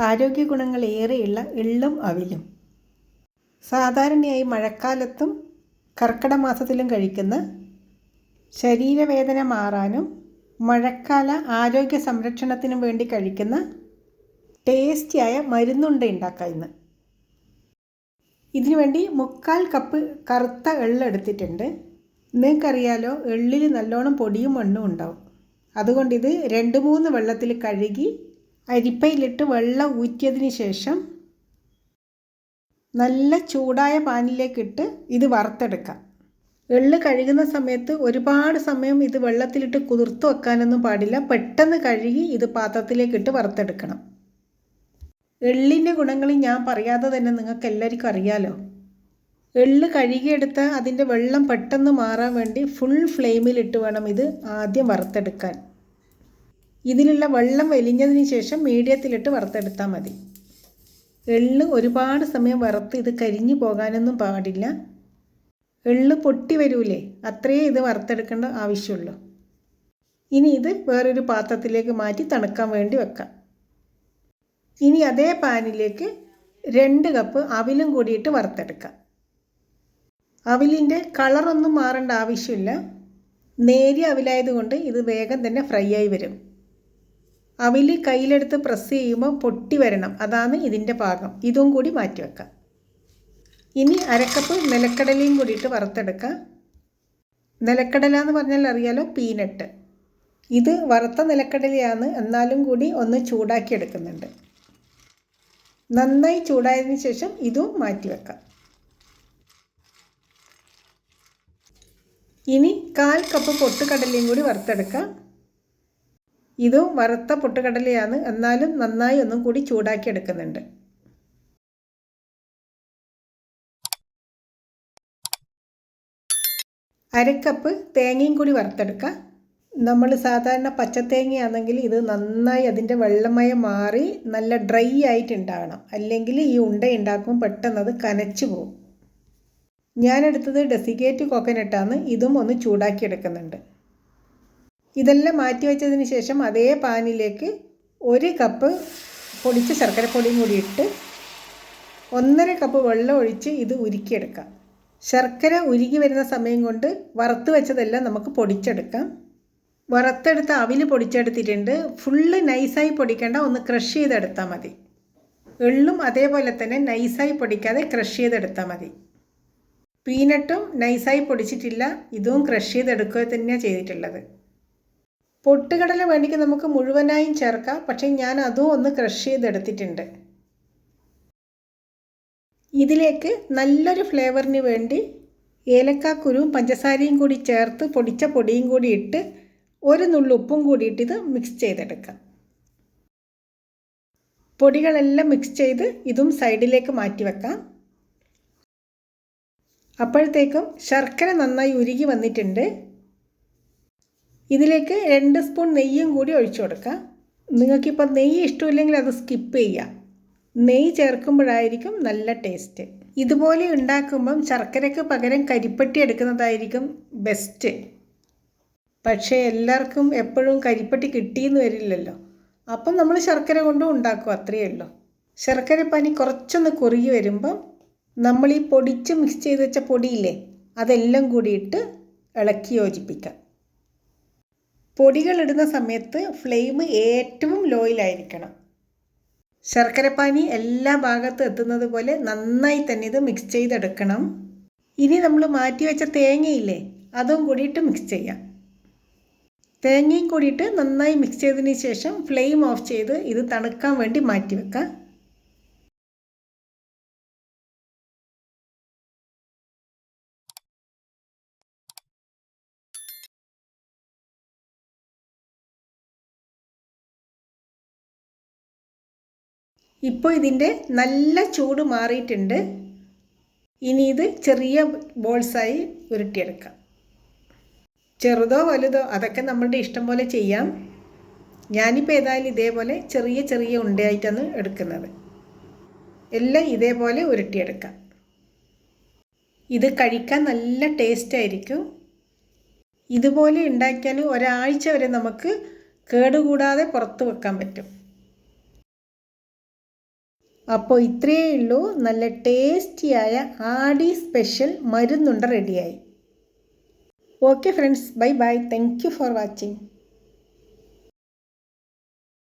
ആരോഗ്യ ഗുണങ്ങൾ ഏറെയുള്ള എള്ളും അവിലും സാധാരണയായി മഴക്കാലത്തും കർക്കിടക മാസത്തിലും കഴിക്കുന്ന ശരീരവേദന മാറാനും മഴക്കാല ആരോഗ്യ സംരക്ഷണത്തിനും വേണ്ടി കഴിക്കുന്ന ടേസ്റ്റിയായ മരുന്നുണ്ട ഉണ്ടാക്കാം ഇന്ന്. ഇതിനു വേണ്ടി 3/4 കപ്പ് കറുത്ത എള്ള് എടുത്തിട്ടുണ്ട്. നിങ്ങൾക്കറിയാലോ, എള്ളിൽ നല്ലോണം പൊടിയും മണ്ണും ഉണ്ടാവും. അതുകൊണ്ട് ഇത് 2-3 വെള്ളത്തിൽ കഴുകി അരിപ്പയിലിട്ട് വെള്ളം ഊറ്റിയതിന് ശേഷം നല്ല ചൂടായ പാനിലേക്കിട്ട് ഇത് വറുത്തെടുക്കാം. എള്ള് കഴുകുന്ന സമയത്ത് ഒരുപാട് സമയം ഇത് വെള്ളത്തിലിട്ട് കുതിർത്ത് വെക്കാനൊന്നും പാടില്ല. പെട്ടെന്ന് കഴുകി ഇത് പാത്രത്തിലേക്കിട്ട് വറുത്തെടുക്കണം. എള്ളിൻ്റെ ഗുണങ്ങൾ ഞാൻ പറയാതെ തന്നെ നിങ്ങൾക്ക് എല്ലാവർക്കും അറിയാലോ. എള്ള് കഴുകിയെടുത്ത് അതിൻ്റെ വെള്ളം പെട്ടെന്ന് മാറാൻ വേണ്ടി ഫുൾ ഫ്ലെയിമിലിട്ട് വേണം ഇത് ആദ്യം വറുത്തെടുക്കാൻ. ഇതിലുള്ള വെള്ളം വലിഞ്ഞതിന് ശേഷം മീഡിയത്തിലിട്ട് വറുത്തെടുത്താൽ മതി. എള്ള് ഒരുപാട് സമയം വറുത്ത് ഇത് കരിഞ്ഞു പോകാനൊന്നും പാടില്ല. എള്ള് പൊട്ടി വരൂലേ, അത്രയേ ഇത് വറുത്തെടുക്കേണ്ട ആവശ്യമുള്ളൂ. ഇനി ഇത് വേറൊരു പാത്രത്തിലേക്ക് മാറ്റി തണുക്കാൻ വേണ്ടി വെക്കാം. ഇനി അതേ പാനിലേക്ക് 2 കപ്പ് അവിലും കൂടിയിട്ട് വറുത്തെടുക്കാം. അവിലിൻ്റെ കളറൊന്നും മാറേണ്ട ആവശ്യമില്ല. നേരിയ അവിലായതുകൊണ്ട് ഇത് വേഗം തന്നെ ഫ്രൈ ആയി വരും. അവിൽ കയ്യിലെടുത്ത് പ്രസ് ചെയ്യുമ്പോൾ പൊട്ടി വരണം, അതാണ് ഇതിൻ്റെ പാകം. ഇതും കൂടി മാറ്റി വെക്കാം. ഇനി 1/2 കപ്പ് നിലക്കടലയും കൂടിയിട്ട് വറുത്തെടുക്കാം. നിലക്കടല എന്ന് പറഞ്ഞാൽ അറിയാലോ, പീനട്ട്. ഇത് വറുത്ത നിലക്കടലയാണ്, എന്നാലും കൂടി ഒന്ന് ചൂടാക്കി എടുക്കുന്നുണ്ട്. നന്നായി ചൂടായതിനു ശേഷം ഇതും മാറ്റി വെക്കാം. ഇനി 1/4 കപ്പ് പൊട്ടുകടലയും കൂടി വറുത്തെടുക്കാം. ഇതും വറുത്ത പൊട്ടുകടലയാണ്, എന്നാലും നന്നായി ഒന്നും കൂടി ചൂടാക്കി എടുക്കുന്നുണ്ട്. അര കപ്പ് തേങ്ങയും കൂടി വറുത്തെടുക്കാം. നമ്മൾ സാധാരണ പച്ചത്തേങ്ങയാണെങ്കിൽ ഇത് നന്നായി അതിൻ്റെ വെള്ളമയം മാറി നല്ല ഡ്രൈ ആയിട്ടുണ്ടാകണം, അല്ലെങ്കിൽ ഈ ഉണ്ട ഉണ്ടാക്കുമ്പോൾ പെട്ടെന്ന് അത് കനച്ചു പോകും. ഞാനെടുത്തത് ഡെസിക്കേറ്റ് കോക്കനട്ടാണ്. ഇതും ഒന്ന് ചൂടാക്കി എടുക്കുന്നുണ്ട്. ഇതെല്ലാം മാറ്റി വെച്ചതിന് ശേഷം അതേ പാനിലേക്ക് 1 കപ്പ് പൊടിച്ച ശർക്കരപ്പൊടിയും കൂടി ഇട്ട് 1.5 കപ്പ് വെള്ളം ഒഴിച്ച് ഇത് ഉരുക്കിയെടുക്കാം. ശർക്കര ഉരുകി വരുന്ന സമയം കൊണ്ട് വറുത്ത് വെച്ചതെല്ലാം നമുക്ക് പൊടിച്ചെടുക്കാം. വറുത്തെടുത്ത അവിൽ പൊടിച്ചെടുത്തിട്ടുണ്ട്. ഫുള്ള് നൈസായി പൊടിക്കേണ്ട, ഒന്ന് ക്രഷ് ചെയ്തെടുത്താൽ മതി. എള്ളും അതേപോലെ തന്നെ നൈസായി പൊടിക്കാതെ ക്രഷ് ചെയ്തെടുത്താൽ മതി. പീനട്ടും നൈസായി പൊടിച്ചിട്ടില്ല, ഇതും ക്രഷ് ചെയ്തെടുക്കുക തന്നെയാണ് ചെയ്തിട്ടുള്ളത്. പൊട്ടുകടല വേണ്ടിക്ക് നമുക്ക് മുഴുവനായും ചേർക്കാം, പക്ഷേ ഞാൻ അതും ഒന്ന് ക്രഷ് ചെയ്തെടുത്തിട്ടുണ്ട്. ഇതിലേക്ക് നല്ലൊരു ഫ്ലേവറിന് വേണ്ടി ഏലക്കാക്കുരുവും പഞ്ചസാരയും കൂടി ചേർത്ത് പൊടിച്ച പൊടിയും കൂടി ഇട്ട് 1 നുള്ളു ഉപ്പും കൂടിയിട്ട് ഇത് മിക്സ് ചെയ്തെടുക്കാം. പൊടികളെല്ലാം മിക്സ് ചെയ്ത് ഇതും സൈഡിലേക്ക് മാറ്റി വെക്കാം. അപ്പോഴത്തേക്കും ശർക്കര നന്നായി ഉരുകി വന്നിട്ടുണ്ട്. ഇതിലേക്ക് 2 സ്പൂൺ നെയ്യും കൂടി ഒഴിച്ചു കൊടുക്കാം. നിങ്ങൾക്കിപ്പോൾ നെയ്യ് ഇഷ്ടമില്ലെങ്കിൽ അത് സ്കിപ്പ് ചെയ്യാം. നെയ്യ് ചേർക്കുമ്പോഴായിരിക്കും നല്ല ടേസ്റ്റ്. ഇതുപോലെ ഉണ്ടാക്കുമ്പം ശർക്കരയ്ക്ക് പകരം കരിപ്പട്ടി എടുക്കുന്നതായിരിക്കും ബെസ്റ്റ്. പക്ഷേ എല്ലാവർക്കും എപ്പോഴും കരിപ്പട്ടി കിട്ടിയെന്ന് വരില്ലല്ലോ. അപ്പം നമ്മൾ ശർക്കര കൊണ്ടും ഉണ്ടാക്കും, അത്രയേ ഉള്ളൂ. ശർക്കര പാനി കുറച്ചൊന്ന് കുറുകി വരുമ്പം നമ്മൾ ഈ പൊടിച്ച് മിക്സ് ചെയ്ത് വെച്ച പൊടിയില്ലേ, അതെല്ലാം കൂടിയിട്ട് ഇളക്കി യോജിപ്പിക്കാം. പൊടികളിടുന്ന സമയത്ത് ഫ്ലെയിം ഏറ്റവും ലോയിലായിരിക്കണം. ശർക്കരപ്പാനി എല്ലാ ഭാഗത്തും എത്തുന്നത് പോലെ നന്നായി തന്നെ ഇത് മിക്സ് ചെയ്തെടുക്കണം. ഇനി നമ്മൾ മാറ്റി വെച്ച തേങ്ങയില്ലേ, അതും കൂടിയിട്ട് മിക്സ് ചെയ്യാം. തേങ്ങയും കൂടിയിട്ട് നന്നായി മിക്സ് ചെയ്തതിന് ശേഷം ഫ്ലെയിം ഓഫ് ചെയ്ത് ഇത് തണുക്കാൻ വേണ്ടി മാറ്റി വെക്കാം. ഇപ്പോൾ ഇതിൻ്റെ നല്ല ചൂട് മാറിയിട്ടുണ്ട്. ഇനി ഇത് ചെറിയ ബോൾസായി ഉരുട്ടിയെടുക്കാം. ചെറുതോ വലുതോ അതൊക്കെ നമ്മളുടെ ഇഷ്ടം പോലെ ചെയ്യാം. ഞാനിപ്പോൾ ഏതായാലും ഇതേപോലെ ചെറിയ ചെറിയ ഉണ്ടയായിട്ടാണ് എടുക്കുന്നത്. എല്ലാം ഇതേപോലെ ഉരുട്ടിയെടുക്കാം. ഇത് കഴിക്കാൻ നല്ല ടേസ്റ്റായിരിക്കും. ഇതുപോലെ ഉണ്ടാക്കിയാൽ ഒരാഴ്ച വരെ നമുക്ക് കേടുകൂടാതെ പുറത്ത് വെക്കാൻ പറ്റും. അപ്പോൾ ഇത്രയേ ഉള്ളൂ, നല്ല ടേസ്റ്റിയായ ആടി സ്പെഷ്യൽ മരുന്നുണ്ട റെഡിയായി. Okay friends, bye bye. Thank you for watching.